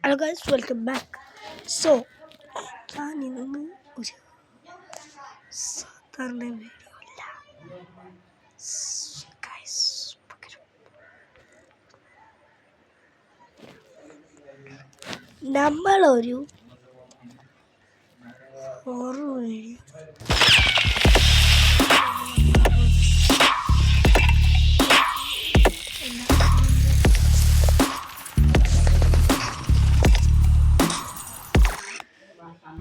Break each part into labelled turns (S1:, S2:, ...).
S1: Hello guys, welcome back. So, ഞാൻ ഇന്ന് ഒരു സാധാരണ വീഡിയോ അല്ല ഗൈസ്, നമ്മളൊരു ഹൊറർ വീഡിയോ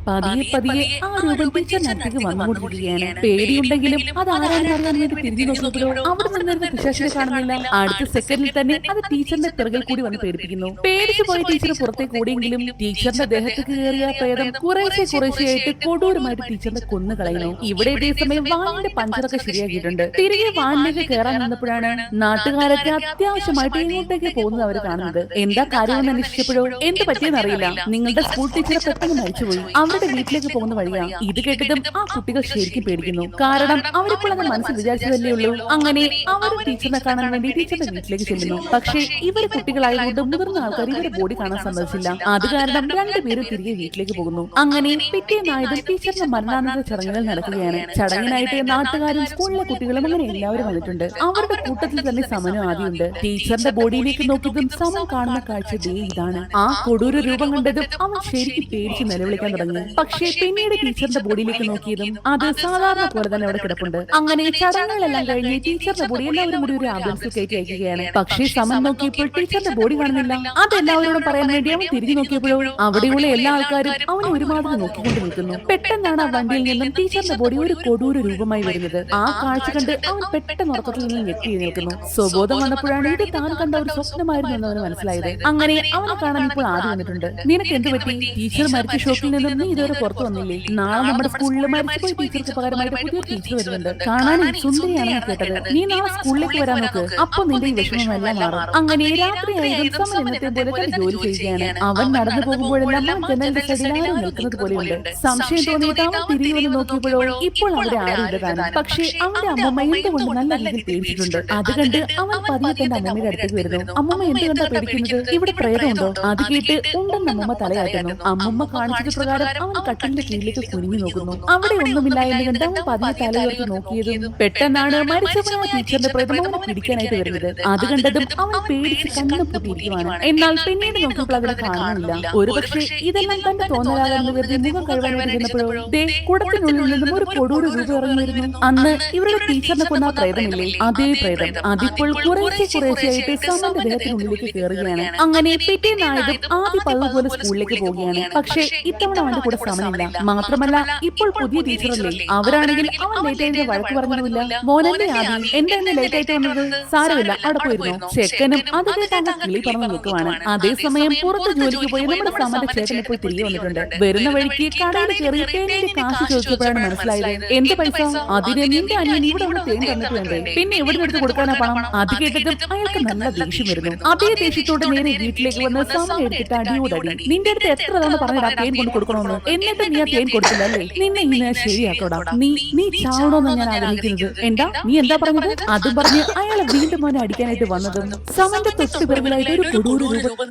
S2: പതിയെ പതിയെ ആ രൂപം ടീച്ചറിനടുത്തേക്ക് വന്നുകൊണ്ടിരിക്കുകയാണ്. പേടിയുണ്ടെങ്കിലും അത് ആരാണെന്ന് അറിയാൻ വേണ്ടി തിരിഞ്ഞു നോക്കിയപ്പോഴോ അവിടെ നിന്നിരുന്ന പിശാചിനെ കാണുന്നില്ല. അടുത്ത സെക്കൻഡിൽ തന്നെ അത് ടീച്ചറിന്റെ പിറകിൽ കൂടി വന്ന് പേടിപ്പിക്കുന്നു. പേടിച്ചു പോയ ടീച്ചർ പുറത്തേക്ക് ഓടിയെങ്കിലും ടീച്ചറിന്റെ ദേഹത്തേക്ക് കയറിയ പ്രേതം കുറേശ്ശെയായിട്ട് കൊടൂരമായിട്ട് ടീച്ചറിനെ കൊന്നു കളയുന്നു. ഇവിടെ ഇതേ സമയം വാനിന്റെ പഞ്ചറൊക്കെ ശരിയാക്കിയിട്ടുണ്ട്. തിരികെ വാനിലേക്ക് കയറാൻ നിന്നപ്പോഴാണ് നാട്ടുകാരൊക്കെ അത്യാവശ്യമായിട്ട് ഇങ്ങോട്ടേക്ക് പോകുന്നത് അവർ കാണുന്നത്. എന്താ കാര്യമെന്ന് അന്വേഷിച്ചപ്പോഴോ എന്ത് പറ്റിയെന്നറിയില്ല, നിങ്ങളുടെ സ്കൂൾ ടീച്ചറെ പെട്ടെന്ന് മരിച്ചുപോയി, അവരുടെ വീട്ടിലേക്ക് പോകുന്ന വഴിയാ. ഇത് കേട്ടതും ആ കുട്ടികൾ ശരിക്കും പേടിക്കുന്നു. കാരണം അവരിപ്പോൾ അത് മനസ്സിൽ വിചാരിച്ചതല്ലേ ഉള്ളൂ. അങ്ങനെ അവർ ടീച്ചറിനെ കാണാൻ വേണ്ടി ടീച്ചറിന്റെ വീട്ടിലേക്ക് ചെല്ലുന്നു. പക്ഷേ ഇവർ കുട്ടികളായതുകൊണ്ട് മുതിർന്ന ആൾക്കാർ ഇവരുടെ ബോഡി കാണാൻ സമ്മതിച്ചില്ല. അത് കാരണം രണ്ടുപേരും തിരികെ വീട്ടിലേക്ക് പോകുന്നു. അങ്ങനെ പിറ്റേന്നായതും ടീച്ചറിന്റെ മരണാനന്തര ചടങ്ങുകൾ നടക്കുകയാണ്. ചടങ്ങിനായിട്ട് നാട്ടുകാരും സ്കൂളിലെ കുട്ടികളും അങ്ങനെ എല്ലാവരും വന്നിട്ടുണ്ട്. അവരുടെ കൂട്ടത്തിൽ തന്നെ സമനും ആദ്യമുണ്ട്. ടീച്ചറിന്റെ ബോഡിയിലേക്ക് നോക്കിയതും സമൻ കാണുന്ന കാഴ്ച ദേ ഇതാണ്. ആ കൊടൂര രൂപം കണ്ടതും അവൻ ശരിക്കും പേടിച്ച് നിലവിളിക്കാൻ തുടങ്ങി. പക്ഷേ പിന്നീട് ടീച്ചറിന്റെ ബോഡിയിലേക്ക് നോക്കിയതും അത് സാധാരണ പോലെ തന്നെ അവിടെ കിടപ്പുണ്ട്. അങ്ങനെ ചടങ്ങുകളെല്ലാം കഴിഞ്ഞ് ടീച്ചറിന്റെ ബോഡി എല്ലാവരും കൂടി ഒരു ആംബുലൻസിൽ കയറ്റി അയക്കുകയാണ്. പക്ഷേ സമൻ നോക്കിയപ്പോൾ ടീച്ചറിന്റെ ബോഡി കാണുന്നില്ല. അത് എല്ലാവരോടും പറയാൻ വേണ്ടി അവൻ തിരിഞ്ഞു നോക്കിയപ്പോഴോ അവിടെയുള്ള എല്ലാ ആൾക്കാരും അവനെ ഒരുമാതിരി നോക്കിക്കൊണ്ട് നിൽക്കുന്നു. പെട്ടെന്നാണ് ആ വണ്ടിയിൽ നിന്നും ടീച്ചറിന്റെ ബോഡി ഒരു കൊടൂര രൂപമായി വരുന്നത്. ആ കാഴ്ച കണ്ട് അവൻ പെട്ടെന്ന് ഉറക്കത്തിൽ നിന്ന് ഞെട്ടി എഴുന്നേൽക്കുന്നു. സ്വബോധം വന്നപ്പോഴാണ് ഇത് താൻ കണ്ട ഒരു സ്വപ്നമായിരുന്നു എന്ന് അവന് മനസ്സിലായത്. അങ്ങനെ അവനെ കാണാൻ ഇപ്പോൾ ആദ്യം വന്നിട്ടുണ്ട്. നിനക്ക് എന്ത് പറ്റി? ടീച്ചർ മരിച്ച ഷോക്കിൽ നിന്നും നീ ഇതുവരെ പുറത്തു വന്നില്ലേ? നാളെ നമ്മുടെ സ്കൂളിൽ മരിച്ചുപോയി ടീച്ചർക്ക് പകരമായിട്ട് പുതിയ ടീച്ചർ വരുന്നുണ്ട്. കാണാനും സുന്ദരിയാണെന്ന് കേട്ടത്. നീ നാളെ സ്കൂളിലേക്ക് വരാൻ നോക്ക്, അപ്പൊ നിന്റെ ഈ വിഷമമെല്ലാം മാറും. അങ്ങനെ രാത്രിയായതും സമൻ ഇന്നത്തെ പോലെ തന്നെ ജോലി ചെയ്യുകയാണ്. അവൻ നടന്നു പോകുമ്പോഴെല്ലാം അവൻ ജനലിന്റെ സൈഡിൽ ആരും നിൽക്കുന്നത് പോലെയുണ്ട്. സംശയം തോന്നിയിട്ട് അവൻ തിരികെ വന്ന് നോക്കിയപ്പോഴോ ഇപ്പോൾ അവിടെ ആരും ഇല്ല താനും. പക്ഷേ അവന്റെ അമ്മമ്മ എന്തുകൊണ്ട് നല്ല രീതിയിൽ പേടിച്ചിട്ടുണ്ട്. അത് കണ്ട് അവൻ പതിയെ തന്റെ അമ്മമ്മയുടെ അടുത്തേക്ക് വരുന്നു. അമ്മമ്മ എന്ത് കണ്ടാ പേടിക്കുന്നത്? ഇവിടെ പ്രേതമുണ്ടോ? അത് കേട്ട് ഉണ്ടെന്ന് അമ്മമ്മ തലയാട്ടുന്നു. അമ്മമ്മ കാണിച്ചത് പ്രകാരം അവൻ കട്ടിലിന്റെ കീഴിലേക്ക് കുനിഞ്ഞു നോക്കുന്നു. അവിടെ ഒന്നുമില്ല എന്ന് കണ്ട് അവൻ പതിയെ തലയുയർത്തി നോക്കിയതും പെട്ടെന്നാണ് മരിച്ചവനായ ടീച്ചറിന്റെ പ്രേതം അവനെ പിടിക്കാനായിട്ട് വരുന്നത്. അത് കണ്ടതും അവൻ പേടിച്ച് കണ്ണു പൊട്ടിയിരിക്കുവാണ്. എന്നാൽ പിന്നീട് നോക്കിയപ്പോൾ അവരെ കാണാനില്ല. ഒരുപക്ഷെ ഇതെല്ലാം തന്റെ തോന്നലാകാമെന്ന് കരുതി മുഖം കഴുകാനായിട്ട് ഇരുന്നപ്പോഴോ ദേ കുടത്തിനുള്ളിൽ നിന്നും ഒരു കൊടൂര രൂപം ഇറങ്ങിയിരുന്നു. അന്ന് ഇവരുടെ ടീച്ചറിനെ കൊന്ന പ്രേതമില്ലേ, അതേ പ്രേതം അതിപ്പോൾ കുറേശ്ശെയായിട്ട് സമന്റെ ദേഹത്തിനുള്ളിലേക്ക് കയറുകയാണ്. അങ്ങനെ പിറ്റേന്നായതും ആദ്യ പതിവ് പോലെ സ്കൂളിലേക്ക് പോവുകയാണ്. പക്ഷേ ഇത്തവണ അവന്റെ കൂടെ സമയമില്ല. മാത്രമല്ല ഇപ്പോൾ പുതിയ ടീച്ചറല്ലേ. അവരാണെങ്കിൽ അവൻ ലേറ്റ് ആയിട്ട് വഴക്ക് പറഞ്ഞതുമില്ല. മോനല്ലേ ആദ്യം എന്താണ് ലേറ്റ് ആയിട്ട് വന്നത്? സാരമില്ല, അവിടെ പോയിരുന്നു. ചെക്കനും അത് കേട്ടാണ് കിളി പറഞ്ഞു നിൽക്കുവാണ്. അതേസമയം പുറത്ത് ജോലിക്ക് പോയി നമ്മുടെ സമന്റെ ചേട്ടനെ പോയി തിരികെ വന്നിട്ടുണ്ട്. വരുന്ന വഴിക്ക് കടയിൽ കയറി തേനിന്റെ കാശ് ചോദിച്ചപ്പോഴാണ് മനസ്സിലായത് എന്ത് പൈസ? അതിന് നിന്റെ അനിയൻ ഇവിടെ ഒന്ന് തേൻ തന്നിട്ട് വേണ്ടേ, പിന്നെ എവിടെ എടുത്ത് കൊടുക്കാനാ പണം? അത് കേട്ടതും അയാൾക്ക് നല്ല ദേഷ്യം വരുന്നു. അതേ ദേഷ്യത്തോടെ നേരെ വീട്ടിലേക്ക് വന്ന് സമയം എടുത്തിട്ട് അടിയോടടി. നിന്റെ അടുത്ത് എത്ര തവണ പറഞ്ഞാ തേൻ കൊണ്ട് കൊടുക്കണമെന്ന്, എന്നിട്ട് നീ ആ തേൻ കൊടുത്തില്ലല്ലേ? നിന്നെ ഇങ്ങനെ ശരിയാക്കോടാ. നീ ചാവണോന്ന് ഞാൻ ആഗ്രഹിക്കുന്നത്. നീ എന്താ പറഞ്ഞത്? അതും പറഞ്ഞ് അയാളെ വീണ്ടും മോനെ അടിക്കാനായിട്ട് വന്നതും സമന്റെ തൊട്ട് പിറകിലായിട്ട് ഒരു കൊടൂര രൂപം.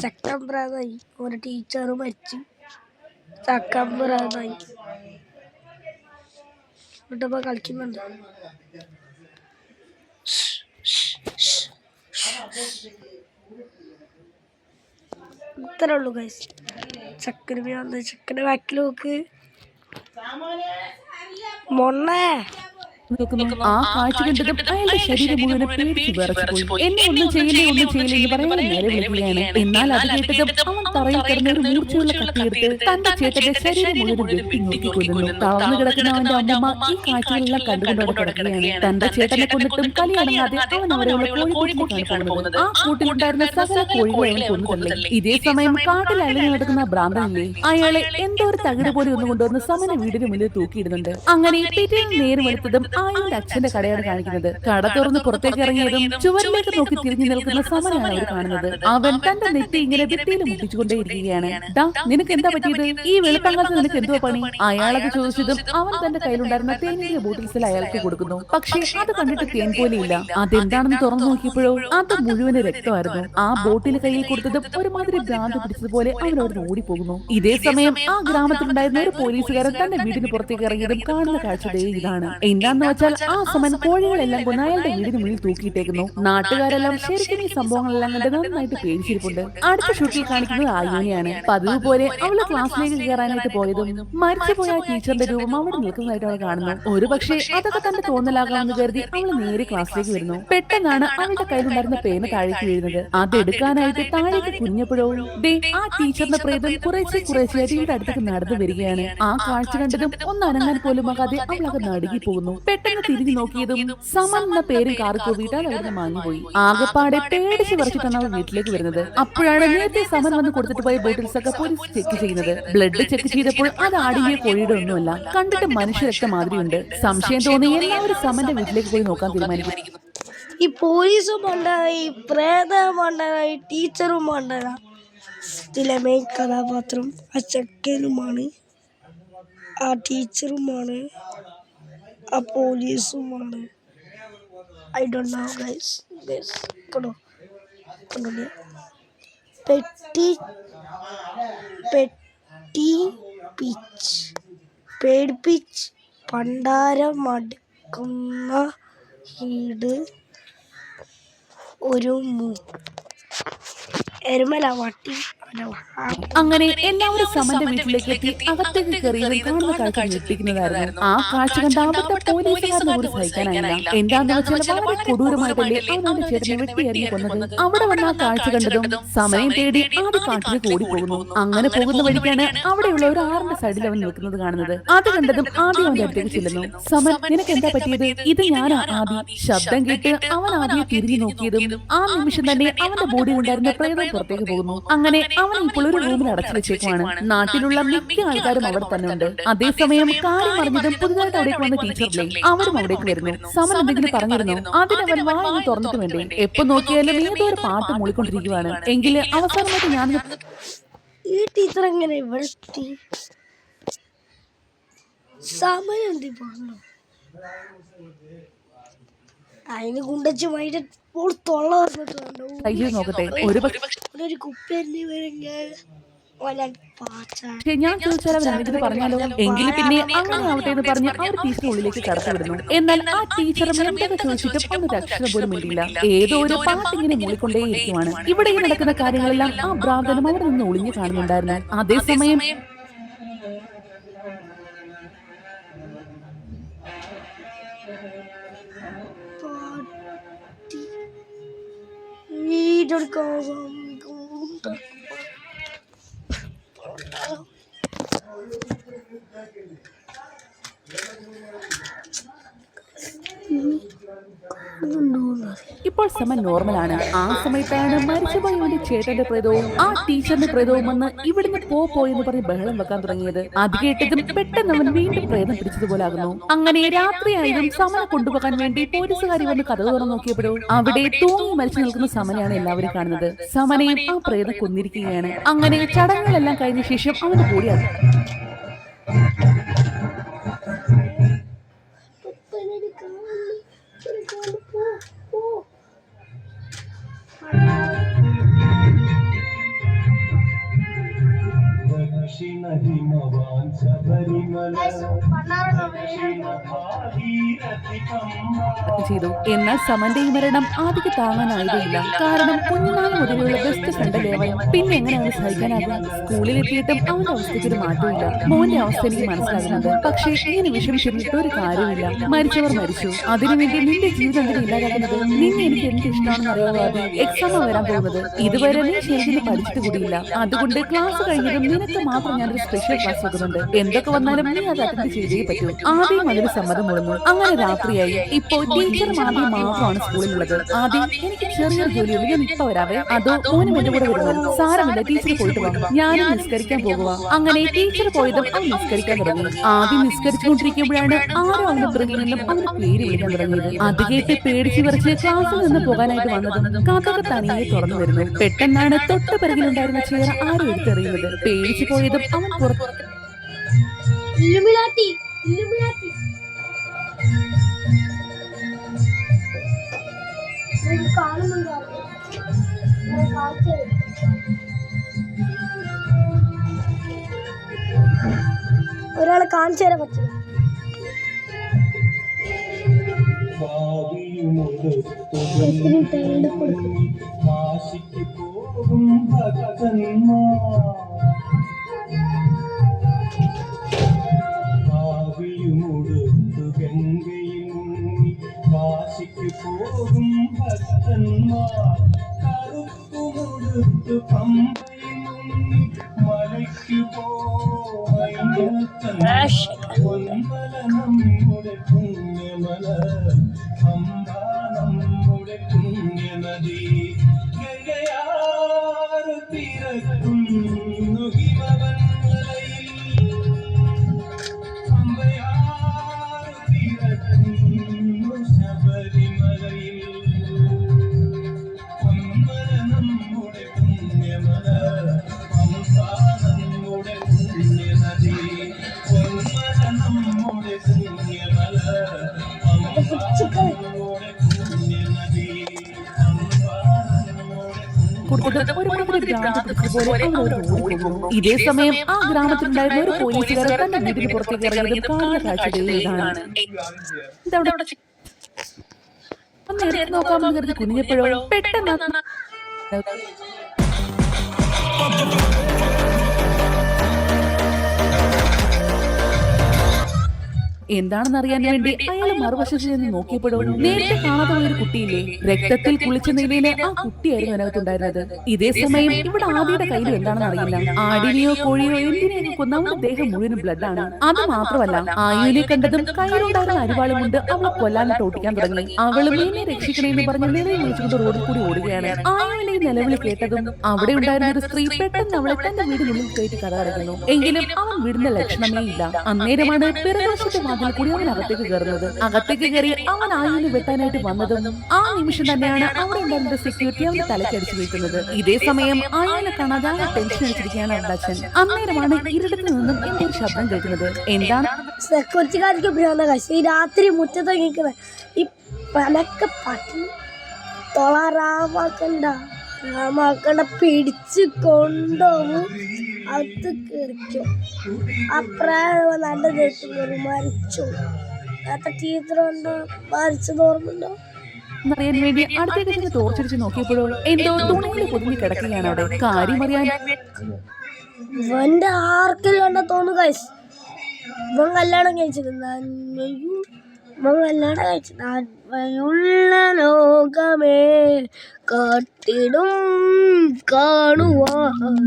S1: ചക്കമ്പ്രാതായി ഒരു ടീച്ചർ മരിച്ചു. ചക്കമ്പ്രാതായി ഇവിടിപ്പോ കളിക്കുന്നുണ്ട്. ഇത്രേ ഉള്ളൂ ഗൈസ്. ചെക്കന്റെ ബാക്കിൽ നോക്ക് മൊണ്ണേ.
S2: ആ കാഴ്ച കണ്ടതും അയാളുടെ ശരീരം മുഴുവൻ പേടിച്ച് വിറച്ചു പോയി. എന്നെ ഒന്നും ചെയ്യില്ലേ എന്ന് പറയാൻ നേരെ വിളിക്കുകയാണ്. എന്നാൽ അത് കേട്ടതും അവൻ തറയിൽ കിടന്ന ഒരു മൂർച്ചയുള്ള കത്തിയെടുത്ത് തന്റെ ചേട്ടന്റെ ശരീരം മുഴുവൻ വെട്ടി നോക്കിക്കൊല്ലുന്നു. തളർന്നു കിടക്കുന്ന അവന്റെ അമ്മമ്മ ഈ കാഴ്ചകളെല്ലാം കണ്ടുകൊണ്ടവിടെ കിടക്കുകയാണ്. തന്റെ ചേട്ടനെ കൊന്നിട്ടും കലിയടങ്ങാതെ അവൻ അവിടെയുള്ള കോഴിക്കൂട്ടിലേക്കാണ് പോകുന്നത്. ആ കൂട്ടിലുണ്ടായിരുന്ന സകല കോഴികളെ അവൻ കൊന്നുതള്ളി. ഇതേ സമയം കാട്ടിൽ അലഞ്ഞു നടക്കുന്ന ഭ്രാന്തനില്ലേ, അയാളെ എന്തോ ഒരു തകിട് പോലെ ഒന്ന് കൊണ്ടുവന്ന് സമന വീടിന് മുന്നിൽ തൂക്കിയിടുന്നുണ്ട്. അങ്ങനെ പിറ്റേന്ന് നേരം വെളുത്തതും ആയുടെ അച്ഛന്റെ കടയാണ് കാണിക്കുന്നത്. കട തുറന്ന് പുറത്തേക്ക് ഇറങ്ങിയതും ചുവരിലേക്ക് നോക്കി തിരിഞ്ഞു നിൽക്കുന്ന സമനെയാണ് അവർ കാണുന്നത്. അവൻ തന്റെ നെറ്റി ഇങ്ങനെ ഭിത്തിയിൽ മുട്ടിച്ചുകൊണ്ടേയിരിക്കുകയാണ്. ദാ നിനക്ക് എന്താ പറ്റിയത്? ഈ വെളുപ്പങ്കാലത്ത് നിനക്ക് എന്തോ പണി? അയാളത് ചോദിച്ചതും അവൻ തന്റെ കയ്യിലുണ്ടായിരുന്ന തേനിന്റെ ബോട്ടിൽസിൽ അയാൾക്ക് കൊടുക്കുന്നു. പക്ഷേ അത് കണ്ടിട്ട് തേൻ പോലെയില്ല. അതെന്താണെന്ന് തുറന്നു നോക്കിയപ്പോഴോ അത് മുഴുവന് രക്തമായിരുന്നു. ആ ബോട്ടിൽ കയ്യിൽ കൊടുത്തതും ഒരുമാതിരി ഭ്രാന്ത് പിടിച്ചതുപോലെ അവൻ അവിടെ ഓടിപ്പോകുന്നു. ഇതേ സമയം ആ ഗ്രാമത്തിലുണ്ടായിരുന്ന ഒരു പോലീസുകാരൻ തന്റെ വീടിന് പുറത്തേക്ക് ഇറങ്ങിയതും കാണുന്ന കാഴ്ച ഇതാണ്. എന്താന്ന് വെച്ചാൽ ആ സമൻ കോഴികളെല്ലാം കൊന്ന് അയാളുടെ വീടിന് മുന്നിൽ തൂക്കിയിട്ടേക്കുന്നു. നാട്ടുകാരെല്ലാം ശരിക്കും ഈ സംഭവങ്ങളെല്ലാം കണ്ട് നന്നായിട്ട് പേടിച്ചിരിപ്പുണ്ട്. അടുത്ത ഷൂട്ടിൽ കാണിക്കുന്നത് ആയുനെയാണ്. പതിവ് പോലെ അവള് ക്ലാസ്സിലേക്ക് കയറാനായിട്ട് പോയതും മരിച്ചുപോയ ടീച്ചറിന്റെ രൂപം അവിടെ നിൽക്കുന്നതായിട്ട് അവൾ കാണുന്നു. ഒരുപക്ഷെ അതൊക്കെ തന്നെ തോന്നലാകാമെന്ന് കരുതി അവൾ നേരെ ക്ലാസ്സിലേക്ക് വരുന്നു. പെട്ടെന്നാണ് അവളുടെ കയ്യിലുണ്ടായിരുന്ന പേന താഴേക്ക് വീഴുന്നത്. അതെടുക്കാനായിട്ട് താഴേക്ക് കുഞ്ഞപ്പോഴോ ആ ടീച്ചറിന്റെ പ്രേതം കുറേശ്ശെയായിട്ട് ഇവിടെ അടുത്തേക്ക് നടന്നു വരികയാണ്. ആ കാഴ്ച കണ്ടതും ഒന്ന് അനങ്ങാൻ പോലും ആകാതെ അവളൊക്കെ നടുങ്ങി പോകുന്നു. പെട്ടെന്ന് തിരിഞ്ഞു നോക്കിയതും സമൻ എന്ന പേരും കാറിക്കോ വീട്ടാൽ അവിടുന്ന് മാഞ്ഞുപോയി. ആകെപ്പാടെ പേടിച്ച് പറിച്ചിട്ടാണ് അവൾ വീട്ടിലേക്ക് വരുന്നത്. അപ്പോഴാണ് നേരത്തെ സമൻ വന്ന് കൊടുത്തിട്ട് പോയ ബോട്ടിൽസ് ഒക്കെ പോലീസ് ചെക്ക് ചെയ്യുന്നത്. ബ്ലഡ് ചെക്ക് ചെയ്തപ്പോൾ അത് ആടിയ കോഴിയുടെ ഒന്നുമല്ല, കണ്ടിട്ട് മനുഷ്യരക്ത മാതിരിയുണ്ട്. സംശയം തോന്നി എല്ലാവരും സമന്റെ വീട്ടിലേക്ക് പോയി നോക്കാൻ തീരുമാനിക്കും.
S1: ഈ പോലീസും മണ്ടനായി, പ്രേതം മണ്ടനായി, ടീച്ചറും മണ്ടന. ഇതിലെ മെയിൻ കഥാപാത്രം ആ ചെക്കനുമാണ്, ആ ടീച്ചറുമാണ്, ആ പോലീസുമാണ്. I don't know guys. കണ്ടോ പെട്ടി പിച്ച്, പേടിപ്പിച്ച് പണ്ടാരം അടുക്കുന്ന ഈട് ഒരു എരുമല വട്ടി.
S2: അങ്ങനെ എല്ലാവരും സമന്റെ വീട്ടിലേക്ക് എത്തി അകത്തേക്ക് കയറിയതും കാണുന്ന കാഴ്ച ഞെട്ടിക്കുന്നതായിരുന്നു. ആ കാഴ്ച കണ്ട അവിടുത്തെ പോലീസുകാരനെ കൂടി സഹിക്കാനായില്ല. എന്താന്ന് വെച്ചാൽ വളരെ കൊടൂരമായിട്ടല്ലേ അവനവന്റെ ചേട്ടനെ വെട്ടിയറിഞ്ഞു കൊന്നത്. അവിടെ വന്ന ആ കാഴ്ച കണ്ടതും സമയം തേടി ആദ്യ കാട്ടിലേക്ക് ഓടിപ്പോകുന്നു. അങ്ങനെ പോകുന്ന വഴിക്കാണ് അവിടെയുള്ള ഒരു ആറിന്റെ സൈഡിൽ അവൻ നിൽക്കുന്നത് കാണുന്നത്. അത് കണ്ടതും ആദ്യം അവന്റെ അടുത്തേക്ക് ചെല്ലുന്നു. സമൻ, നിനക്ക് എന്താ പറ്റിയത്? ഇത് ഞാനാ ആദി. ശബ്ദം കേട്ട് അവൻ ആദ്യം തിരിഞ്ഞു നോക്കിയതും ആ നിമിഷം തന്നെ അവന്റെ ബോഡിയിൽ ഉണ്ടായിരുന്ന പ്രേതം പുറത്തേക്ക് പോകുന്നു. അങ്ങനെ അവൻ ഇപ്പോൾ ഒരു റൂമിൽ അടച്ചു വെച്ചേക്കുവാണ്. നാട്ടിലുള്ള മിക്ക ആൾക്കാരും അവിടെ തന്നെ ഉണ്ട്. അതേസമയം കാര്യം അറിഞ്ഞതും പുതുതായിട്ട് അവിടേക്ക് വന്ന ടീച്ചറിലെ അവരും അവിടേക്ക് വരുന്നു. സമൻ എന്തെങ്കിലും പറഞ്ഞിരുന്നു? അതിനവൻ വായന തുറന്നിട്ട് വേണ്ടേ? എപ്പോ നോക്കിയാലും ഏതോ ഒരു പാട്ട് മൂളിക്കൊണ്ടിരിക്കുവാണ്. എങ്കില് അവസാനമായിട്ട് ഞാൻ
S1: ഈ ടീച്ചർ എങ്ങനെ ഇവിടെ സമയം അതിന് കുണ്ടച്ചുമായിട്ട്
S2: നോക്കട്ടെ.
S1: ഒരു കുപ്പി
S2: ഞാൻ ചോദിച്ചാൽ അവർ എന്തെങ്കിലും പറഞ്ഞാലോ? എങ്കിലും പിന്നെ അങ്ങനെ ആവട്ടെ എന്ന് പറഞ്ഞ് അവർ ടീച്ചർ ഉള്ളിലേക്ക് കടത്തി വിടുന്നു. എന്നാൽ ആ ടീച്ചർ എന്തൊക്കെ ചോദിച്ചിട്ടും ഒരു അക്ഷരം പോലും ഇല്ല. ഏതോ ഒരു പാട്ടിങ്ങനെ മൂളിക്കൊണ്ടേയിരിക്കുവാണ്. ഇവിടെ നടക്കുന്ന കാര്യങ്ങളെല്ലാം ആ ഭ്രാന്തനും അവിടെ നിന്ന് ഒളിഞ്ഞു കാണുന്നുണ്ടായിരുന്നു. അതേസമയം ഇപ്പോൾ സമൻ നോർമലാണ്. ആ സമയത്താണ് മരിച്ചുപോയവന്റെ ചേട്ടന്റെ പ്രേതവും ആ ടീച്ചറിന്റെ പ്രേതവും വന്ന് ഇവിടുന്ന് പോയെന്ന് പറഞ്ഞ് ബഹളം വെക്കാൻ തുടങ്ങിയത്. അത് കേട്ടതും പെട്ടെന്ന് അവൻ വീണ്ടും പ്രേതം പിടിച്ചതുപോലെ ആകുന്നു. അങ്ങനെ രാത്രിയായതും സമനെ കൊണ്ടുപോകാൻ വേണ്ടി പോലീസുകാരി വന്ന് കഥ തുറന്നു നോക്കിയപ്പോഴോ അവിടെ തൂങ്ങി മരിച്ചു നിൽക്കുന്ന സമനെയാണ് എല്ലാവരും കാണുന്നത്. സമനെയും ആ പ്രേതം കൊന്നിരിക്കുകയാണ്. അങ്ങനെ ചടങ്ങുകളെല്ലാം കഴിഞ്ഞ ശേഷം അവന്റെ ബോഡിയാണ് ചെയ്തു. എന്നാൽ സമന്റെ ഈ മരണം ആദ്യം താങ്ങാനായതേയില്ല. കാരണം കുഞ്ഞുനാൾ മുതലുള്ള ബെസ്റ്റ് ഫ്രണ്ട് ലേവയും പിന്നെ എങ്ങനെയാണ് സഹിക്കാനാകും? സ്കൂളിൽ എത്തിയിട്ടും അവന്റെ അവസ്ഥയ്ക്ക് ഒരു മാറ്റമില്ല. മോന്റെ അവസ്ഥ എനിക്ക് മനസ്സിലാകുന്നുണ്ട്. പക്ഷേ ഇങ്ങനെ വിഷമിച്ചിരുന്നിട്ട് ഒരു കാര്യമില്ല. മരിച്ചവർ മരിച്ചു. അതിനുവേണ്ടി നിന്റെ ജീവിതം എന്തിനും ഇല്ലാതാക്കുന്നത്? നിന്നെ എനിക്ക് എന്ത് ഇഷ്ടമാണെന്ന് അറിയാതെ എക്സാം വരാൻ പോകുന്നത്. ഇതുവരെ നീ ശരിക്കും പഠിച്ചിട്ട് കൂടിയില്ല. അതുകൊണ്ട് ക്ലാസ് കഴിഞ്ഞതും നിനക്ക് മാത്രം ഞാനൊരു സ്പെഷ്യൽ ക്ലാസ് വെക്കുന്നുണ്ട്. എന്തൊക്കെ വന്നാലും നീ അത് അറ്റൻഡ് ചെയ്തേ പറ്റൂ. ആദ്യം അതിന് സമ്മതം മുളന്നു. അങ്ങനെ രാത്രിയായി. ഇപ്പോൾ ടീച്ചറും ആദ്യം മാത്രമാണ് സ്കൂളിലുള്ളത്. ആദ്യം എനിക്ക് ചെറിയൊരു ജോലിയുണ്ട്, ഞാൻ ഇപ്പൊ വരാവേ. അതോ മോനും എന്റെ കൂടെ വരുമോ? സാരമില്ല, ടീച്ചർ പോയിട്ട് വാ, ഞാനും നിസ്കരിക്കാൻ പോകുക. അങ്ങനെ ടീച്ചർ പോയതും അവൻ നിസ്കരിക്കാൻ തുടങ്ങി. ആദ്യം നിസ്കരിച്ചുകൊണ്ടിരിക്കുമ്പോഴാണ് ആരോ അവന്റെ പിറകിൽ നിന്നും അവന്റെ പേര് വിളിക്കാൻ തുടങ്ങിയത്. അത് കേട്ട് പേടിച്ചു വിറച്ച് ക്ലാസ്സിൽ നിന്ന് പോകാനായിട്ട് വന്നതും കാത്തൊക്കെ തനിയെ തുറന്നു വരുന്നു. പെട്ടെന്നാണ് തൊട്ട് പിറകിലുണ്ടായിരുന്ന ചെയർ ആരും എടുത്തെറിയുന്നത്. പേടിച്ചു പോയതും അവൻ പുറത്ത്
S1: ഒരാളെ കാണിച്ചു തരാൻ പറ്റില്ല.
S2: ഇതേ സമയം ആ ഗ്രാമത്തിലുണ്ടായിരുന്ന ഒരു പോലീസുകാരൻ തന്റെ വീടിന് പുറത്തേക്ക് ഇറങ്ങിയതും കാണുന്ന കാഴ്ചകൾ ഇതാണ്. നോക്കാമെന്ന് കരുതി കുനിഞ്ഞപ്പോഴോ പെട്ടെന്ന് എന്താണെന്ന് അറിയാൻ വേണ്ടി അയാൾ മറുവശത്ത് നിന്ന് നോക്കിയപ്പോഴോ നേരത്തെ കാണാതെ പോയൊരു കുട്ടിയില്ലേ, രക്തത്തിൽ കുളിച്ച നിലയിലെ ആ കുട്ടിയായിരുന്നു അതിനകത്തുണ്ടായിരുന്നത്. ഇതേ സമയം ഇവിടെ ആദിയുടെ കയ്യിൽ എന്താണെന്ന് അറിയില്ല. ആടിനെയോ കോഴിയോ എന്തിനെയോ കൊന്ന അവന്റെ ദേഹം മുഴുവനും ബ്ലഡാണ്. അത് മാത്രമല്ല ആയുവിനെ കണ്ടതും കയ്യിലുണ്ടായിരുന്ന അരിവാളും കൊണ്ട് അവളെ കൊല്ലാനിട്ട് ഓടിക്കാൻ തുടങ്ങി. അവള് മീനെ രക്ഷിക്കണേന്ന് പറഞ്ഞ് നിലയിൽ വിളിച്ചുകൊണ്ട് റോഡിൽ കൂടി ഓടുകയാണ്. ആയുവിനെ ഈ നിലവിളി കേട്ടതും അവിടെ ഉണ്ടായിരുന്ന ഒരു സ്ത്രീ പെട്ടെന്ന് അവളെ തന്റെ വീടിനുള്ളിൽ കയറ്റി കഥ അടയ്ക്കുന്നു. എങ്കിലും അവൻ വീടിന്റെ ലക്ഷണമേ ഇല്ല. അന്നേരമാണ് പിറകുവശത്തെ കൂടി അവൻ അകത്തേക്ക് കയറുന്നത്. അകത്തേക്ക് കയറി അവൻ ആയുവിനെ വെട്ടാനായിട്ട് വന്നതും ആ നിമിഷം തന്നെയാണ് അവിടെ ഉണ്ടായിരുന്ന സെക്യൂരിറ്റി അവന്റെ തലക്കടിച്ചു വീഴ്ത്തുന്നത്. ഇതേ സമയം ആയുവിനെ കാണാതെ ആ ടെൻഷൻ അടിച്ചിരിക്കുകയാണ് അവന്റെ അച്ഛൻ. അന്നേരമാണ് ഇരുടത്തിൽ നിന്നും എന്റെ ഒരു ശബ്ദം കേൾക്കുന്നത്. എന്താണ്?
S1: സെക്യൂരിറ്റിക്കാർക്ക് ഈ രാത്രി മുറ്റത്ത് കേൾക്കുന്നത് ഈ പലക്കെ പട്ടി രാമാക്കണ്ട പിടിച്ച് കൊണ്ടുപോകും, അത് കയറിക്കും. അപ്രായം നല്ല ദേഷ്യം കയറി മരിച്ചു. നേരത്തെ ടീച്ചർ കൊണ്ട് മരിച്ചത് ഓർമ്മയുണ്ടോ?
S2: അറിയാൻ വേണ്ടി അടുത്തേക്ക് തോർച്ചടിച്ച് നോക്കിയപ്പോഴോ എന്തോ തുണിയിൽ പൊതിഞ്ഞ് കിടക്കുകയാണ് അവിടെ. കാര്യം അറിയാൻ
S1: ഇവന്റെ ആർക്കെല്ലാം കണ്ടാ തോന്നുന്നു ഗൈസ്, ഇവൻ കല്യാണം കഴിച്ചത് ലോകമേ കാട്ടിടും കാണുവാൻ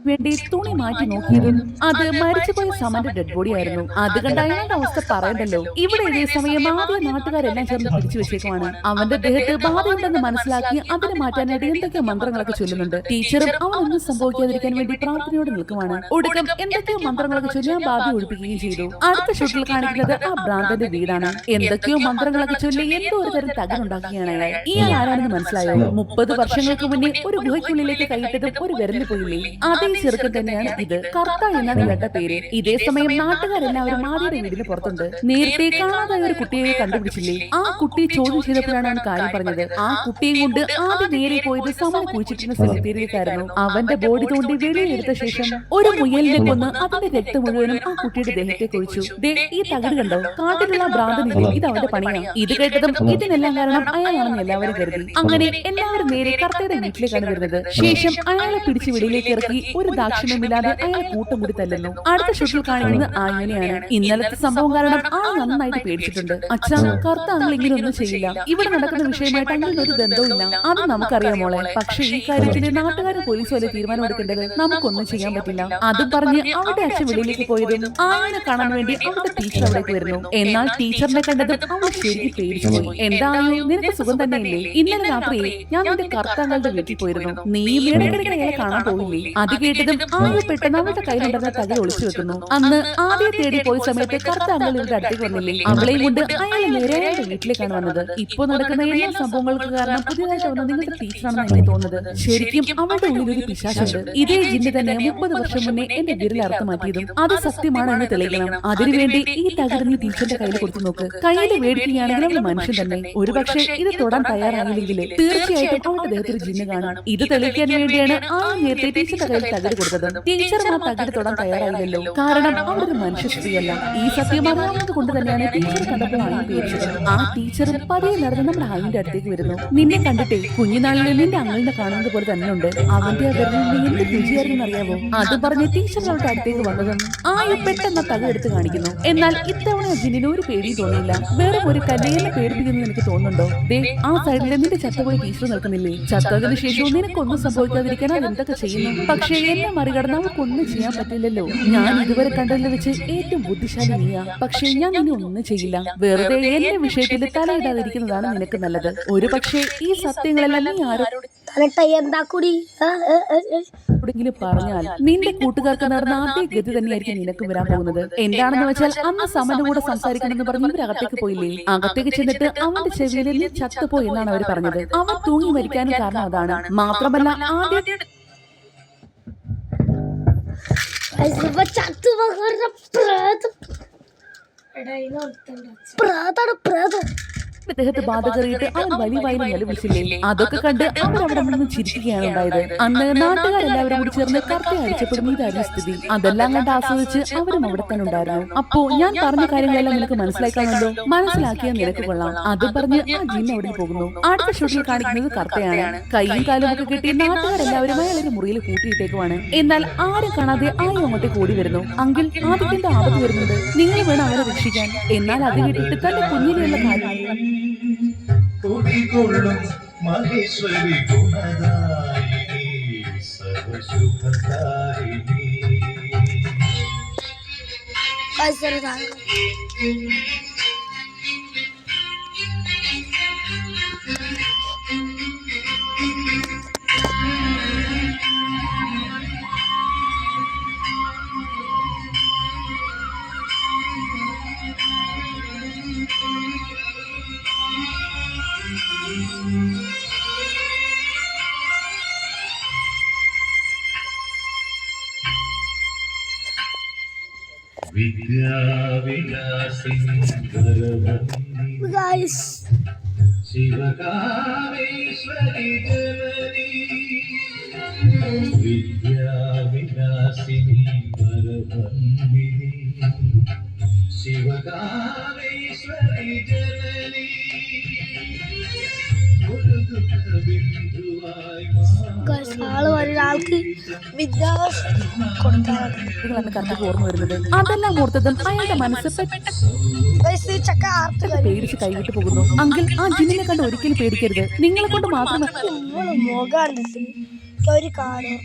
S2: വേണ്ടി തുണി മാറ്റി നോക്കിയതും അത് മരിച്ചുപോയ സമന്റെ ഡെഡ് ബോഡി ആയിരുന്നു. അത് കണ്ട അയാളുടെ അവസ്ഥ പറയണ്ടല്ലോ. ഇവിടെ ഇതേ സമയം ആദ്യ നാട്ടുകാരെല്ലാം ചേർന്ന് പിടിച്ചു വെച്ചേക്കുവാണ്. അവന്റെ ദേഹത്ത് ബാധയുണ്ടെന്ന് മനസ്സിലാക്കി അതിനെ മാറ്റാനായിട്ട് എന്തൊക്കെയോ മന്ത്രങ്ങളൊക്കെ ചൊല്ലുന്നുണ്ട്. ടീച്ചറും അവനൊന്നും സംഭവിക്കാതിരിക്കാൻ വേണ്ടി പ്രാർത്ഥനയോട് നിൽക്കുവാണ്. ഒടുക്കം എന്തൊക്കെയോ മന്ത്രങ്ങളൊക്കെ ചൊല്ലി ആ ബാധ ഒഴിപ്പിക്കുകയും ചെയ്തു. അടുത്ത ഷൂട്ടിൽ കാണിക്കുന്നത് ആ ഭ്രാന്തന്റെ വീടാണ്. എന്തൊക്കെയോ മന്ത്രങ്ങളൊക്കെ ചൊല്ലി എന്തോ ഒരു തരം തകരുണ്ടാക്കുകയാണ് അയാൾ. ഇയാൾ ആരാണെന്ന് മനസ്സിലായോ? 30 വർഷങ്ങൾക്ക് മുന്നേ ഒരു ഗുഹയ്ക്കുള്ളിലേക്ക് കൈയിട്ടതും ഒരു വിരല് പോയില്ലേ, അതേ ചെറുക്കൻ തന്നെയാണ് ഇത്. കർത്ത എന്നാണ് ഇവരുടെ പേര്. ഇതേ സമയം നാട്ടുകാരെല്ലാവരും ആദിയുടെ വീടിന് പുറത്തുണ്ട്. നേരത്തെ കാണാതായ ഒരു കുട്ടിയെ കണ്ടുപിടിച്ചില്ലേ, ആ കുട്ടിയെ ചോദ്യം ചെയ്തപ്പോഴാണ് അവൻ കാര്യം പറഞ്ഞത്. ആ കുട്ടിയെ കൊണ്ട് ആദ്യം നേരെ പോയത് സമൻ കുഴിച്ചിട്ടുന്ന സെമിത്തേരിയിലേക്കായിരുന്നു. അവന്റെ ബോഡി തോണ്ടി വെളിയിലെടുത്ത ശേഷം ഒരു മുയലിനെ കൊന്ന് അതിന്റെ രക്തം മുഴുവനും ആ കുട്ടിയുടെ ദേഹത്തെ കുഴിച്ചു. ഈ തകട് കണ്ടോ? കാട്ടിലുള്ള ഭ്രാന്തനിധി ഇത് അവന്റെ പണിയാണ്. ഇത് കേട്ടതും ഇതിനെല്ലാം കാരണം അയാളാണെന്ന് എല്ലാവരും കരുതി. അങ്ങനെ എല്ലാവരും നേരെ കർത്തയുടെ വീട്ടിലേക്കാണ് വരുന്നത്. ശേഷം അയാളെ പിടിച്ച് വെളിയിലേക്ക് ഇറക്കി ഒരു ദാക്ഷിണ്യമില്ലാതെ അയാളെ കൂട്ടം കൂടി തല്ലുന്നു. അടുത്ത ഷൂട്ടിൽ കാണിക്കുന്നത് ആയുനെയാണ്. ഇന്നലത്തെ സംഭവം കാരണം ആൾ നന്നായിട്ട് പേടിച്ചിട്ടുണ്ട്. അച്ഛാ, കറുത്ത അങ്ങൾ ഇങ്ങനെ ഒന്നും ചെയ്യില്ല. ഇവിടെ നടക്കുന്ന വിഷയമായിട്ട് അങ്ങനെ ഒരു ബന്ധവുമില്ല. അത് നമുക്കറിയാം മോളെ. പക്ഷെ ഈ കാര്യത്തിൽ നാട്ടുകാരും പോലീസ് വരെ തീരുമാനം എടുക്കേണ്ടത് നമുക്കൊന്നും ചെയ്യാൻ പറ്റില്ല. അതും പറഞ്ഞ് അവരുടെ അച്ഛൻ വെളിയിലേക്ക് പോയതും ആയുനെ കാണാൻ വേണ്ടി അവരുടെ ടീച്ചർ അവിടേക്ക് വരുന്നു. എന്നാൽ ടീച്ചറിനെ കണ്ടതും അവൾ ശരിക്കും പേടിച്ചു പോയി. എന്തായോ, നിനക്ക് സുഖം തന്നെയില്ലേ? ഇന്നലെ രാത്രി ഞാൻ നിന്റെ കറുത്താങ്ങളുടെ വീട്ടിൽ പോയിരുന്നു. നീ ഇടയ്ക്കിടയ്ക്ക് അയാളെ കാണാൻ പോയില്ലേ? അത് കേട്ടതും ആയു പെട്ടെന്ന് അവളുടെ കയ്യിലുണ്ടെന്ന തകൽ ഒളിച്ചു വെക്കുന്നു. അന്ന് ആദ്യം തേടി പോയ സമയത്ത് കറുത്താങ്കൾ ഇവരുടെ അടുത്തേക്ക് വന്നില്ലേ? അവളെയും കൊണ്ട് അയാളെ നേരെ അയാളുടെ വീട്ടിലേക്കാണ് വന്നത്. ഇപ്പൊ നടക്കുന്ന എല്ലാ സംഭവങ്ങൾക്ക് കാരണം പുതിയതായിട്ട് വന്ന നിങ്ങളുടെ ടീച്ചറാണെന്ന് എനിക്ക് തോന്നുന്നത്. ശരിക്കും അവളുടെ ഉള്ളിൽ ഒരു പിശാചുണ്ട്. ഇതേ ജിന്ന് തന്നെ 30 വർഷം മുന്നേ എന്റെ വിരൽ അറുത്ത് മാറ്റിയതും അത് സത്യമാണ് എന്ന് തെളിയിക്കണം. അതിനുവേണ്ടി ഈ തകട് നീ ടീച്ചറിന്റെ കയ്യിൽ കൊടുത്തു നോക്ക്. കയ്യിൽ മേടിക്കുകയാണെങ്കിൽ അവൾ മനുഷ്യൻ തന്നെ. ഒരുപക്ഷെ ഇത് തൊടാൻ തയ്യാറായില്ലെങ്കിൽ തീർച്ചയായിട്ടും അവളുടെ ദേഹത്തിൽ ജിന്ന് കാണാം. ഇത് തെളിയിക്കാൻ വേണ്ടിയാണ് ആ നേരത്തെ ടീച്ചറുടെ കയ്യിൽ തകട് കൊടുത്തത്. ടീച്ചർ ആ തകട് തൊടാൻ തയ്യാറായില്ലല്ലോ. കാരണം അവളൊരു മനുഷ്യ സ്ത്രീയല്ല. ഈ സത്യം അറിയാവുന്നത് കൊണ്ട് തന്നെയാണ് ടീച്ചർ കണ്ടപ്പോൾ ആയും പേടിച്ചത്. ആ ടീച്ചർ പതിയെ നടന്ന് നമ്മുടെ ആയിന്റെ അടുത്തേക്ക് വരുന്നു. നിന്നെ കണ്ടിട്ടേ കുഞ്ഞുനാളിൽ നിന്റെ അങ്ങളിനെ കാണുന്നത് പോലെ തന്നെ ഉണ്ട്. അവന്റെ വിരലിന് എന്ത് രുചിയായിരുന്നു അറിയാവോ? അത് പറഞ്ഞ് ടീച്ചർ അവളുടെ അടുത്തേക്ക് വന്നതും ആയു പെട്ടെന്ന് തക എടുത്ത് കാണിക്കുന്നു. എന്നാൽ ഇത്തവണ ജിന്നിന് ഒരു പേടി തോന്നിയില്ല. വേറെ ഒരു കല്യാണം പേടിപ്പിക്കുന്നു എനിക്ക് തോന്നുന്നുണ്ടോ? ദേ, ആ സൈഡിൽ നിന്റെ ചത്തുപോയി ടീച്ചർ നിൽക്കുന്നില്ലേ? ചത്തതിന് ശേഷവും നിനക്കൊന്നും സംഭവിക്കാതിരിക്കാൻ അത് എന്തൊക്കെ ചെയ്യുന്നു? പക്ഷേ എന്നെ മറികടന്ന് അവൾക്കൊന്നും ചെയ്യാൻ പറ്റില്ലല്ലോ. ഞാൻ ഇതുവരെ കണ്ടതിൽ വെച്ച് ഏറ്റവും ബുദ്ധിശാലി നീയാ. പക്ഷേ ഞാൻ നിന്നെ ഒന്നും ചെയ്യില്ല. വെറുതെ എന്റെ വിഷയത്തിൽ തലയിടാതിരിക്കുന്നതാണ് നിനക്ക് നല്ലത്. ഒരു പക്ഷേ ഈ സത്യങ്ങളെല്ലാം നീ ആരോടെങ്കിലും പറഞ്ഞാൽ നിന്റെ കൂട്ടുകാർക്ക് നടന്ന അതേ ഗതി തന്നെയായിരിക്കും നിനക്ക് വരാൻ പോകുന്നത്. എന്താണെന്ന് വെച്ചാൽ അന്ന് സമന്റെ കൂടെ സംസാരിക്കണമെന്ന് പറഞ്ഞ് ഇവർ അകത്തേക്ക് പോയില്ലേ? അകത്തേക്ക് ചെന്നിട്ട് അവന്റെ ചെവിയിൽ നീ ചത്തുപോയി എന്നാണ് അവർ പറഞ്ഞത്. അവൻ തൂങ്ങി മരിക്കാനും കാരണം അതാണ്. മാത്രമല്ല ആദ്യം ദേഹത്ത് ബാധ കയറിയിട്ട് അവൻ വലിയ വായിൽ നിലവിളിച്ചില്ലേ? അതൊക്കെ കണ്ട് അവർ അവിടെ നിന്ന് ചിരിക്കുകയാണ് ഉണ്ടായത്. അന്ന് നാട്ടുകാരെല്ലാവരും കൂടി ചേർന്ന് കറുത്തെ അടിച്ചപ്പെടുന്ന ഇതായിരുന്നു സ്ഥിതി. അതെല്ലാം കണ്ട് ആസ്വദിച്ച് അവരും അവിടെ തന്നെ ഉണ്ടായിരുന്നു. അപ്പോ ഞാൻ പറഞ്ഞ കാര്യങ്ങളെല്ലാം നിനക്ക് മനസ്സിലാക്കാമല്ലോ. മനസ്സിലാക്കിയാൽ നിനക്ക് കൊള്ളാം. അത് പറഞ്ഞ് ആ ജിന്ന് അവിടെ പോകുന്നു. അടുത്ത ഷൂട്ടിൽ കാണിക്കുന്നത് കറുത്തയാണ്. കൈയും കാലും ഒക്കെ കിട്ടി നാട്ടുകാരെല്ലാവരും അയാളൊരു മുറിയിൽ കൂട്ടിയിട്ടേക്കുവാണ്. എന്നാൽ ആരും കാണാതെ ആയും അങ്ങോട്ടേക്ക് ഓടി വരുന്നു. അങ്കിൽ ആദ്യത്തിന്റെ ആപത്ത് വരുന്നുണ്ട്. നിങ്ങൾ വേണം അവനെ രക്ഷിക്കാൻ. എന്നാൽ അത് കേട്ടിട്ട് തന്റെ കുഞ്ഞിലുള്ള കാര്യം
S3: കുടികൊള്ളും മഹേശ്വരി ഗുണദായിനി സർവശുഭദായിനി. വിദ്യാവിലാസിനി
S1: Guys,
S3: ശിവകാമേശ്വരി ജനനി. വിദ്യാവിലാസിനി വരവന്ദിനി ശിവകാമേശ്വരി ജനനി.
S1: guys, ആള് ഒരാൾക്ക് വിദ്യാഭ്യാസം കൊടുക്കാറുണ്ട്.
S2: ഓർമ്മ വരുന്നത് അതെല്ലാം ഓർത്തതും അയാളുടെ മനസ്സ് പേടിച്ച് കൈവിട്ട് പോകുന്നു. അങ്കിൽ ആ ജിന്നിനെ കണ്ട് ഒരിക്കലും പേടിക്കരുത്. നിങ്ങളെ കൊണ്ട് മാത്രമേ
S1: ഒരു കാര്യം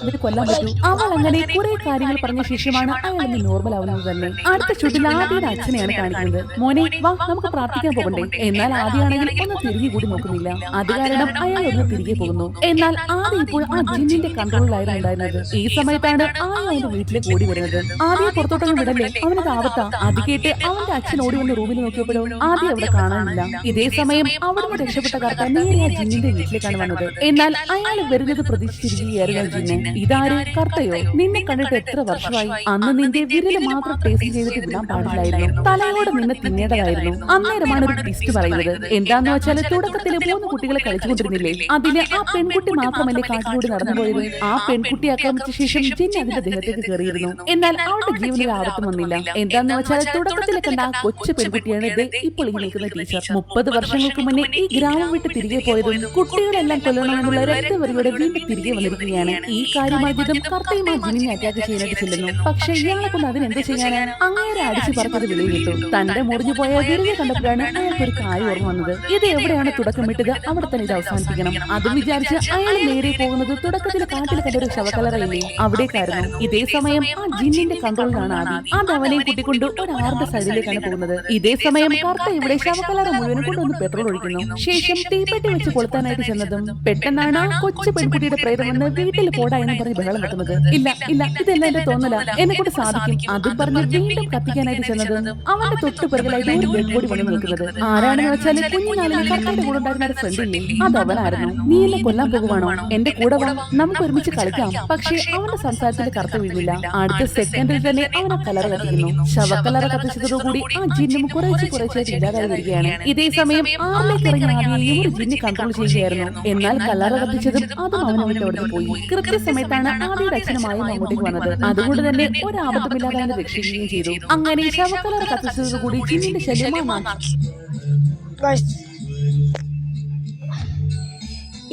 S2: അവര് കൊല്ലാൻ പറ്റൂ. അവൾ അങ്ങനെ കുറെ കാര്യങ്ങൾ പറഞ്ഞ ശേഷമാണ് അയാൾ നോർമൽ ആവുന്നത് തന്നെ. അടുത്ത ഷൂട്ടിൽ ആദ്യയുടെ അച്ഛനെയാണ് കാണിക്കുന്നത്. മോനെ വാ, നമുക്ക് പ്രാർത്ഥിക്കാൻ പോകണ്ടേ? എന്നാൽ ആദ്യമാണെങ്കിൽ ഒന്ന് തിരികെ കൂടി നോക്കുന്നില്ല. അത് കാരണം അയാൾ ഒന്ന് തിരികെ പോകുന്നു. എന്നാൽ ആദ്യം ഇപ്പോൾ ആ ജിന്നിന്റെ കൺട്രോളിലായിരുന്നു ഉണ്ടായിരുന്നത്. ഈ സമയത്താണ് അവന്റെ വീട്ടിലേക്ക് ഓടി വരുന്നത്. ആദ്യം പുറത്തോട്ടൊന്നും വിടല്ലേ, അവനത് ആവത്താ. അത് കേട്ട് അവന്റെ അച്ഛൻ ഓടി വന്ന് റൂമിൽ നോക്കിയപ്പോഴോ ആദ്യം അവിടെ കാണാനില്ല. ഇതേ സമയം അവിടുന്ന് രക്ഷപ്പെട്ട കർത്ത നേരെ ആ ജിന്നിന്റെ വീട്ടിലേക്കാണ് വന്നത്. എന്നാൽ അയാൾ വരുന്നത് പ്രതീക്ഷിച്ചിരിക്കുകയായിരുന്നു ജിന്ന്. ഇതാര്? കർത്തയോ? നിന്നെ കണ്ടിട്ട് എത്ര വർഷമായി? അന്ന് നിന്റെ വിരല് മാത്രം ടേസ്റ്റ് ചെയ്തിട്ട് വിടാൻ പാടില്ലായിരുന്നു. തലയോടെ നിന്നെ തിന്നേണ്ടതായിരുന്നു. അന്നേരമാണ് ഒരു ട്വിസ്റ്റ് പറയുന്നത്. എന്താന്ന് വെച്ചാൽ തുടക്കത്തില് 3 കുട്ടികളെ കളിച്ചുകൊണ്ടിരുന്നില്ലേ? അതില് ആ പെൺകുട്ടി മാത്രമല്ലേ കാട്ടിലൂടെ നടന്നുപോയത്? ആ പെൺകുട്ടി ആക്രമിച്ച ശേഷം ജിന്ന് അതിന്റെ ദേഹത്തേക്ക് കയറിയിരുന്നു. എന്നാൽ അവളുടെ ജീവനിൽ ആപത്തും വന്നില്ല. എന്താന്ന് വെച്ചാൽ തുടക്കത്തിൽ കണ്ട ആ കൊച്ചു പെൺകുട്ടിയാണ് ഇപ്പോൾ ഈ നിൽക്കുന്ന ടീച്ചർ. 30 വർഷങ്ങൾക്ക് മുന്നേ ഈ ഗ്രാമം വിട്ട് തിരികെ പോയതും കുട്ടികളെല്ലാം കൊല്ലണമെന്നുള്ള രക്തവെറിയോടെ വീണ്ടും തിരികെ വന്നിരിക്കുകയാണ്. ഈ കാര്യമായി ജിതും കർത്തയും ആ ജിന്നിനെ അറ്റാക്ക് ചെയ്യാനായിട്ട് ചെല്ലുന്നു. പക്ഷെ ഇയാളെ കൊണ്ട് അതിനെന്ത് ചെയ്യാനാണ്? അങ്ങേരെ അടിച്ചു പറക്കത് വിളി കിട്ടും. തന്റെ മുറിഞ്ഞു പോയ വിരിയെ കണ്ടപ്പോഴാണ് അയാൾക്ക് ഒരു കാര്യം ഓർമ്മ വന്നത്. ഇത് എവിടെയാണ് തുടക്കമിട്ടത്, അവിടെ തന്നെ ഇത് അവസാനിപ്പിക്കണം. അതും വിചാരിച്ച് അയാൾ നേരെ പോകുന്നത് തുടക്കത്തിൽ കാട്ടിൽ കണ്ട ഒരു ശവക്കലറയില്ലേ, അവിടേക്കായിരുന്നു. ഇതേ സമയം ആ ജിന്നിന്റെ കൺട്രോളിലാണ് ആദി. അത് അവനെ കൂട്ടിക്കൊണ്ട് ഒരു ആറിന്റെ സൈഡിലേക്കാണ് പോകുന്നത്. ഇതേ സമയം കർത്ത ഇവിടെ ശവക്കലറ മുഴുവനും കൊണ്ടൊന്ന് പെട്രോൾ ഒഴിക്കുന്നു. ശേഷം തീപ്പെട്ടി വെച്ച് കൊളുത്താനായിട്ട് ചെന്നതും പെട്ടെന്നാണ് ആ കൊച്ചു പെൺകുട്ടിയുടെ പ്രേതം വന്ന് വീട്ടിൽ പോടാ എന്ന് പറഞ്ഞ് ബഹളം വെക്കുന്നത്. ഇല്ല ഇല്ല, ഇതെല്ലാം എന്റെ തോന്നല, എന്നെ കൊണ്ട് സാധിക്കും. അതും പറഞ്ഞ് വീണ്ടും കത്തിക്കാനായിട്ട് ചെന്നത് അവന്റെ തൊട്ട് പിറകിലായിട്ട് ഒരു ഡെഡ് ബോഡി വന്ന് നിൽക്കുന്നത്. ആരാണെന്ന് വെച്ചാൽ കുഞ്ഞുനാളിൽ കർത്തയുടെ കൂടെ ഉണ്ടായിരുന്ന ഒരു ഫ്രണ്ട് ഇല്ലേ, അത് അവനായിരുന്നു. നീ എന്നെ കൊല്ലാൻ പോകുവാണോ? എന്റെ കൂടെ വാ, നമുക്ക് ഒരുമിച്ച് കളിക്കാം. പക്ഷെ അവന്റെ സംസാരത്തിൽ കറുത്ത വീഴുന്നില്ല. അടുത്ത സെക്കൻഡിൽ തന്നെ അവനെ കലറ കത്തിക്കുന്നു. ശവക്കലറ കത്തിച്ചതോടുകൂടി ആ ജിന്നും കുറേശ്ശായിട്ട് ഇല്ലാതായി വരികയാണ്. ഇതേ സമയം ആറിലേക്ക് ഇറങ്ങിയ ആദിയെയും ഒരു ജിന്ന് കൺട്രോൾ ചെയ്യുകയായിരുന്നു. എന്നാൽ കലറ കത്തിച്ചതും അതും അവനവന്റെ അവിടെ പോയി. കൃത്യസമയത്താണ് ആദിയുടെ അച്ഛനുമായി അങ്ങോട്ടേക്ക് വന്നത്. അതുകൊണ്ട് തന്നെ ഒരാപത്തുമില്ലാതെ അവനെ രക്ഷിക്കുകയും ചെയ്തു. അങ്ങനെ ശവക്കലറ കത്തിച്ചതോടുകൂടി ജിന്നിന്റെ ശല്യമാണ്.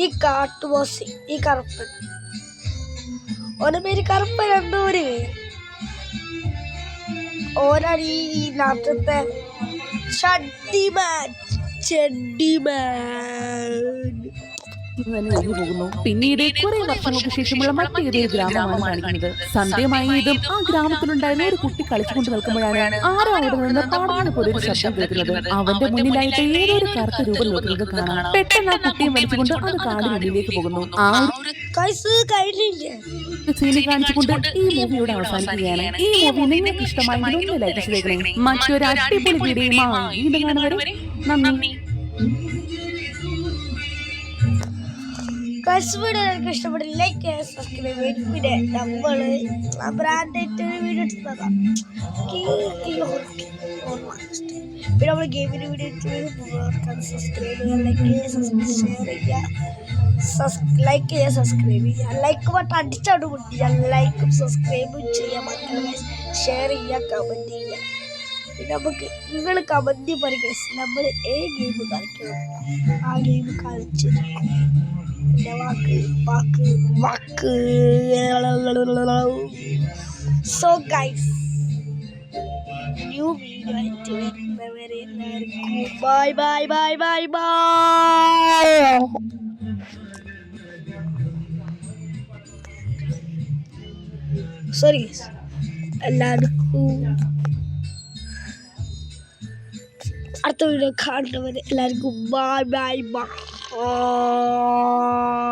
S1: ഈ കാട്ടുബോസ്, ഈ കറുപ്പൻ, ഓന്റെ പേര് കറുപ്പൻ, എന്തോര് ഓനാണ് ഈ നാട്ടത്തെ ചട്ടിമാൻ.
S2: പോകുന്നു. പിന്നീട് കുറെ വർഷങ്ങൾക്ക് ശേഷമുള്ള മറ്റേതൊരു ഗ്രാമമാണ് കാണിക്കുന്നത്. സന്ധ്യമായതും ആ ഗ്രാമത്തിലുണ്ടായിരുന്ന ഒരു കുട്ടി കളിച്ചുകൊണ്ട് നിൽക്കുമ്പോഴാണ് ആരോ അവിടെ നിന്ന് പാടുന്ന പോലെ ഒരു ശബ്ദം കേൾക്കുന്നത്. അവന്റെ മുന്നിലായിട്ട് ഏതോ ഒരു കറുത്ത രൂപം നോക്കുന്നത് കാണാം. പെട്ടെന്ന് ആ കുട്ടിയെ വലിച്ചുകൊണ്ട് അത് കാടിനുള്ളിലേക്ക് പോകുന്നു. ആ ഒരു സീനി കാണിച്ചുകൊണ്ട് ഈ മൂവിയോട് അവസാനിക്കുകയാണ്. ഈ മൂവി നിങ്ങൾക്ക് ഇഷ്ടമായെങ്കിൽ ഒന്ന് ലൈക്ക് ചെയ്തേക്കണേ. മറ്റൊരു അടിപൊളി വീഡിയോയുമായി വീണ്ടും കാണുന്നവരെ നന്ദി.
S1: വീഡിയോ എനിക്ക് ഇഷ്ടപ്പെട്ടില്ല, ലൈക്ക് സബ്സ്ക്രൈബ് ചെയ്യും. പിന്നെ നമ്മള് ബ്രാൻഡായിട്ട് വീഡിയോ എടുത്തതാണ്. പിന്നെ നമ്മൾ ഗെയിമിൻ്റെ വീഡിയോ എടുത്ത് സബ്സ്ക്രൈബ് ചെയ്യുക, ലൈക്ക് ചെയ്യുക, ഷെയർ ചെയ്യുക, ലൈക്ക് ചെയ്യുക, സബ്സ്ക്രൈബ് ചെയ്യുക. ലൈക്ക് ബട്ടൺ അടിച്ചോണ്ട് പൊട്ടിക്കുക. ലൈക്കും സബ്സ്ക്രൈബും ചെയ്യുക, മക്കളെ ഷെയർ ചെയ്യുക, കമൻറ്റ് ചെയ്യുക. പിന്നെ നമുക്ക് നിങ്ങൾ കമൻറ്റ് പറയുക, നമ്മൾ ഗെയിം കളിക്കണം, ആ ഗെയിം കളിച്ചിരിക്കും. വാക്ക്. സോ ഗൈസ്, ന്യൂ വീഡിയോ ആയിട്ട് വരുന്നവരെ എല്ലാവർക്കും ബൈ. സോറി ഗൈസ്, എല്ലാവർക്കും അടുത്ത വീഡിയോ കാണുന്നവരെ എല്ലാവർക്കും ബൈ.